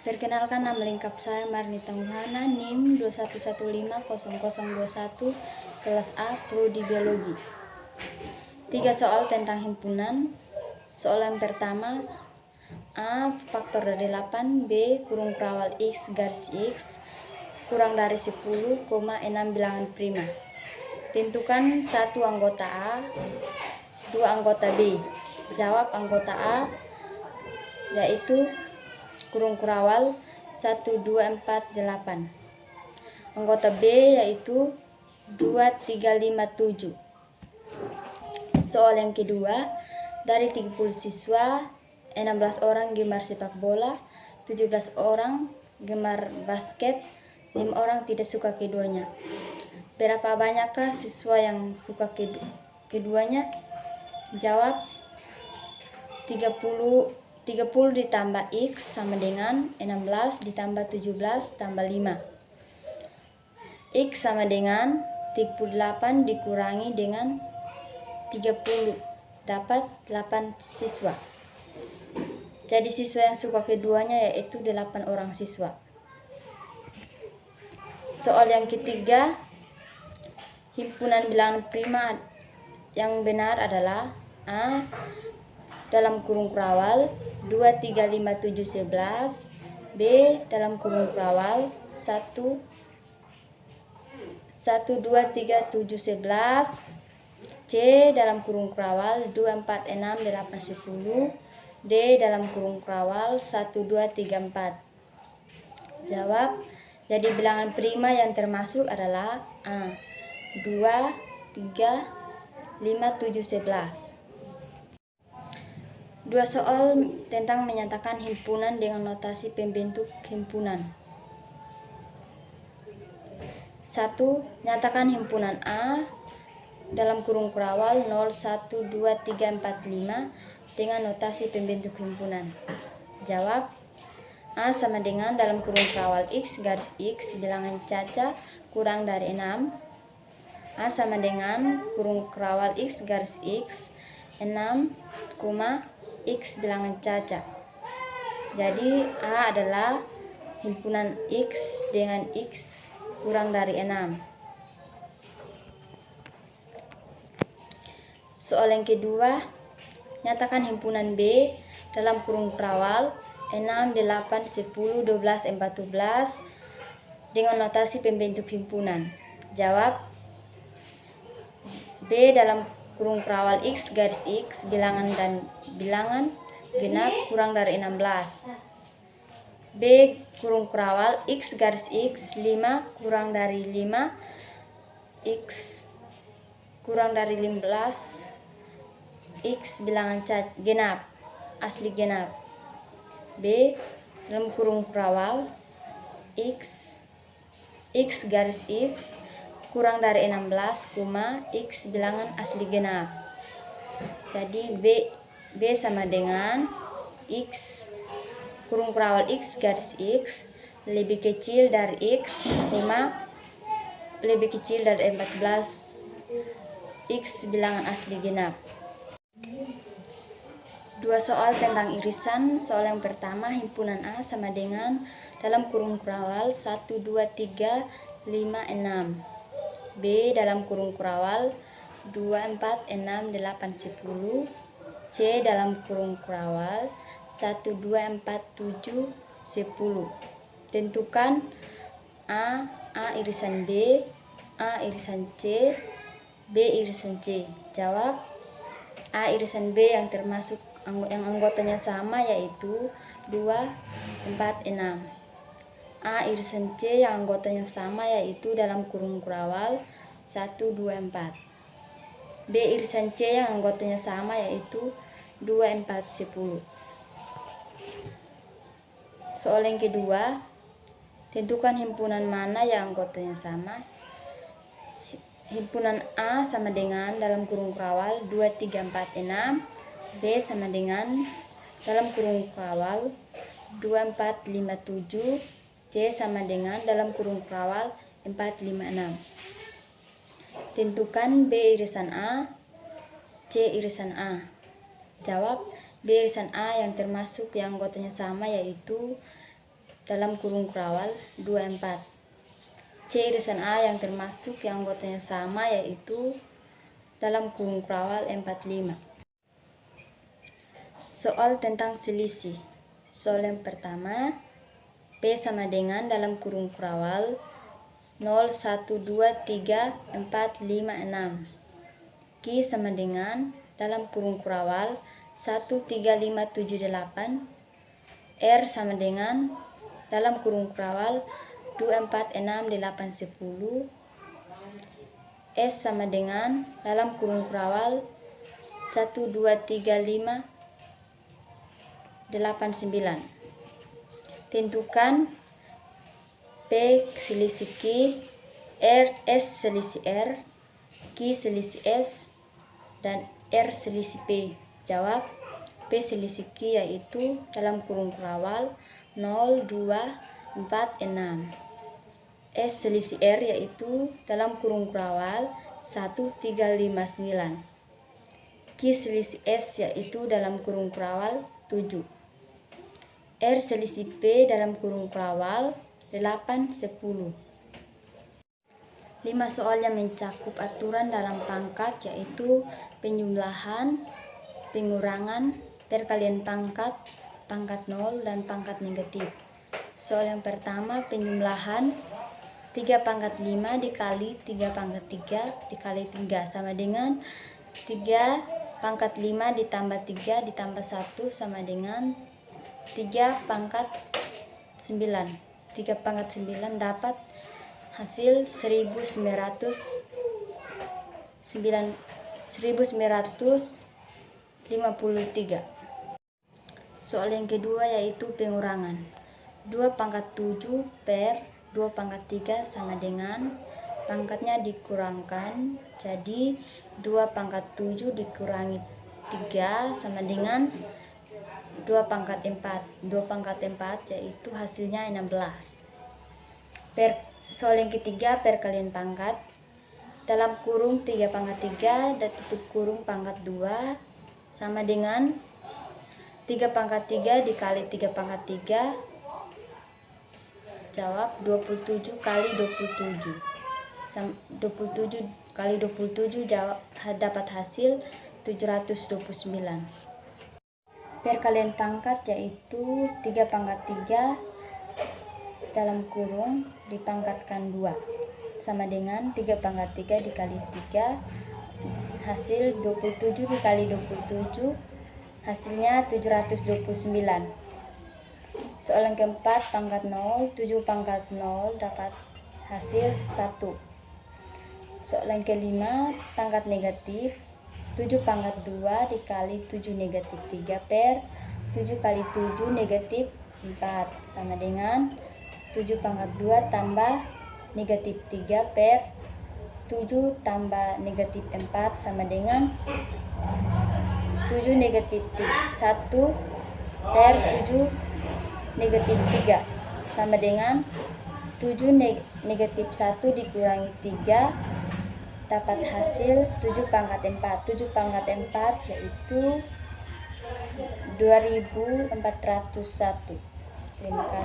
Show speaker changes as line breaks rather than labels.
Perkenalkan, nama lengkap saya Marnita Muhana, NIM 21150021, kelas A, Prodi Biologi. 3 soal tentang himpunan. Soal yang pertama, A faktor dari 8, B kurung kurawal X garis X kurang dari 10, 6 bilangan prima. Tentukan 1 anggota A, 2 anggota B. Jawab anggota A yaitu kurung kurawal 1, 2, 4, 8. Anggota B yaitu 2, 3, 5, 7. Soal yang kedua, dari 30 siswa, 16 orang gemar sepak bola, 17 orang gemar basket, 5 orang tidak suka keduanya. Berapa banyakkah siswa yang suka keduanya? Jawab 30 ditambah X sama dengan 16 ditambah 17 tambah 5. X sama dengan 38 dikurangi dengan 30, dapat 8 siswa. Jadi siswa yang suka keduanya yaitu 8 orang siswa. Soal yang ketiga, himpunan bilangan prima yang benar adalah A dalam kurung kurawal 2, 3, 5, 7, 11, B dalam kurung kurawal 1, 2, 3, 7, 11, C dalam kurung kurawal 2, 4, 6, 8, 10, D dalam kurung kurawal 1, 2, 3, 4. Jawab, jadi bilangan prima yang termasuk adalah A 2, 3, 5, 7, 11. 2 soal tentang menyatakan himpunan dengan notasi pembentuk himpunan. 1. Nyatakan himpunan A dalam kurung kurawal 0, 1, 2, 3, 4, 5 dengan notasi pembentuk himpunan. Jawab, A sama dengan dalam kurung kurawal X garis X bilangan caca kurang dari 6. A sama dengan kurung kurawal X garis X 6, X bilangan caca. Jadi A adalah himpunan X dengan X kurang dari 6. Soal yang kedua, nyatakan himpunan B dalam kurung kurawal 6, 8, 10, 12, 14 dengan notasi pembentuk himpunan. Jawab, B dalam kurung kurawal X garis X bilangan dan bilangan genap kurang dari 16. B kurung kurawal X garis X 5 kurang dari 5, X kurang dari 15, X bilangan genap asli genap. B dalam kurung kurawal X garis X kurang dari 16, X bilangan asli genap. Jadi B sama dengan X kurung kurawal X garis X lebih kecil dari X, lebih kecil dari 14, X bilangan asli genap. 2 soal tentang irisan. Soal yang pertama, himpunan A sama dengan dalam kurung kurawal 1, 2, 3, 5, 6. B dalam kurung kurawal 2, 4, 6, 8, 10. C dalam kurung kurawal 1, 2, 4, 7, 10. Tentukan A irisan B, A irisan C, B irisan C. Jawab, A irisan B yang termasuk yang anggotanya sama yaitu 2, 4, 6. A irisan C yang anggotanya sama yaitu dalam kurung kurawal 1, 2, 4. B irisan C yang anggotanya sama yaitu 2, 4, 10. Soal yang kedua, tentukan himpunan mana yang anggotanya sama. Himpunan A sama dengan dalam kurung kurawal 2, 3, 4, 6. B sama dengan dalam kurung kurawal 2, 4, 5, 7. C sama dengan dalam kurung kurawal 4, 5, 6. Tentukan B irisan A, C irisan A. Jawab, B irisan A yang termasuk yang anggotanya sama yaitu dalam kurung kurawal 24. C. Irisan A yang termasuk yang anggotanya sama yaitu dalam kurung kurawal 45. Soal tentang selisih. Soal yang pertama, P sama dengan dalam kurung kurawal 0, 1, 2, 3, 4, 5, 6. Q sama dengan dalam kurung kurawal 1, 3, 5, 7, 8. R sama dengan dalam kurung kurawal 2, 4, 6, 8, 10. S sama dengan dalam kurung kurawal 1, 2, 3, 5, 8, 9. Tentukan P selisih Q, S selisih R, Q selisih S, dan R selisih P. Jawab. P selisih Q yaitu dalam kurung kurawal 0, 2, 4, 6. S selisih R yaitu dalam kurung kurawal 1, 3, 5, 9. Q selisih S yaitu dalam kurung kurawal 7. R selisih P dalam kurung kurawal 8, 10. 5 soal yang mencakup aturan dalam pangkat yaitu penjumlahan, pengurangan, perkalian pangkat, pangkat 0, dan pangkat negatif. Soal yang pertama, penjumlahan 3 pangkat 5 dikali 3 pangkat 3 dikali 3 sama dengan 3 pangkat 5 ditambah 3 ditambah 1 sama dengan 3 pangkat 9. 3 pangkat 9 dapat hasil 1953. Soal yang kedua yaitu pengurangan. 2 pangkat 7 per 2 pangkat 3 sama dengan pangkatnya dikurangkan, jadi 2 pangkat 7 dikurangi 3 sama dengan 2 pangkat 4. 2 pangkat 4 yaitu hasilnya 16. Soal yang ketiga, perkalian pangkat. Dalam kurung 3 pangkat 3 dan tutup kurung pangkat 2 sama dengan 3 pangkat 3 dikali 3 pangkat 3. Jawab 27 kali 27. 27 kali 27 dapat hasil 729. Perkalian pangkat yaitu 3 pangkat 3 dalam kurung dipangkatkan 2 sama dengan 3 pangkat 3 dikali 3, hasil 27 dikali 27 hasilnya 729. Soal yang keempat, pangkat 0, 7 pangkat 0 dapat hasil 1. Soal yang kelima, pangkat negatif 7 pangkat 2 dikali 7 negatif 3 per 7 kali 7 negatif 4 sama dengan 7 pangkat 2 tambah negatif 3 per 7 tambah negatif 4 sama dengan 7 negatif 1 per 7 negatif 3 sama dengan 7 negatif 1 dikurangi 3 dapat hasil 7 pangkat 4. 7 pangkat 4 yaitu 2401. Terima kasih.